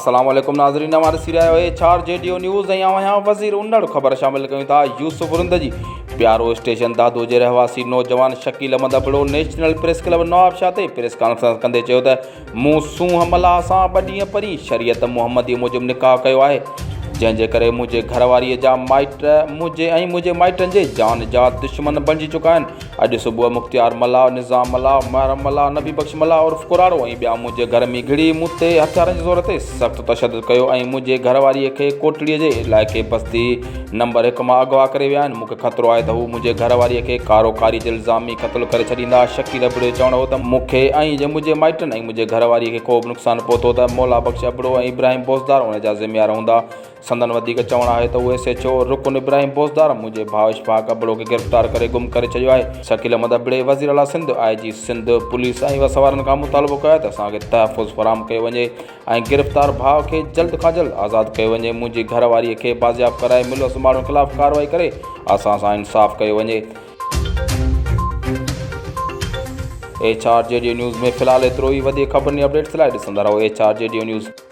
अस्सलाम वालेकुम नाज़रीन, हमारे सिरायो HRJDO न्यूज़ ऐं यहाँ वज़ीर उन्नड़ ख़बर शामिल कयूं था। यूसुफ रुंदजी प्यारो स्टेशन दादो जे रहवासी नौजवान Shakeel Ahmed Abro national press club Nawabshah ते प्रेस कॉन्फ्रेंस कंदे चयो त मूं सूंह मल्लाह सां 2 ॾींहं परी शरीयत मुहम्मदी मूजिबि निकाह कयो आहे, जंहिंजे करे मुंहिंजे घरवारीअ जा माइट मुंहिंजे माइटनि जे जान जा दुश्मन बणिजी चुका आहिनि। अॼु सुबुह मुख़्तियार मल्लाह, निज़ाम मल्लाह, महरम मल्लाह, नबी बख़्श मल्लाह उर्फ़ कुराड़ो ऐं ॿिया मुंहिंजे घर में घिड़ी मूं ते हथियारनि जे ज़ोर ते सख़्तु तशदुद कयो ऐं मुंहिंजे घरवारीअ खे कोटड़ीअ जे इलाइक़े बस्ती नंबर 1 मां अगवा करे विया आहिनि। मूंखे ख़तरो आहे त हू मुंहिंजे घरवारीअ खे कारोकारी जे इल्ज़ामी क़त्ल करे छॾींदा। शकील अबड़ो चवणो हो त मूंखे ऐं मुंहिंजे माइटनि ऐं मुंहिंजे घरवारीअ खे को बि नुक़सानु पहुतो त मौला बख़्श अबड़ो ऐं इब्राहिम बोज़दार उन जा ज़िम्मेवार हूंदा। संदन वधीक चवणु आहे त उहे SHO रुकन इब्राहिम बोज़दार मुंहिंजे भाउ इशफाक़ अबड़ो खे गिरफ़्तार करे गुम करे छॾियो आहे। शकील अहमद अबड़े वज़ीर आला सिंध, IG सिंध, पुलिस ऐं वसवारनि खां मुतालबो कयो आहे त असांखे तहफ़ुज़ फ़राहम कयो वञे ऐं गिरफ़्तार भाउ खे जल्द खां जल्द आज़ादु कयो वञे। मुंहिंजी घरवारीअ खे बाज़ियाब कराए मुलज़ माण्हुनि ख़िलाफ़ कार्रवाई करे असां सां इंसाफ़ कयो वञे। HRJDO न्यूज़ में फ़िलहालु एतिरो ई। वधीक ख़बरुनि अपडेट्स लाइ ॾिसंदा रहो HRJDO न्यूज़।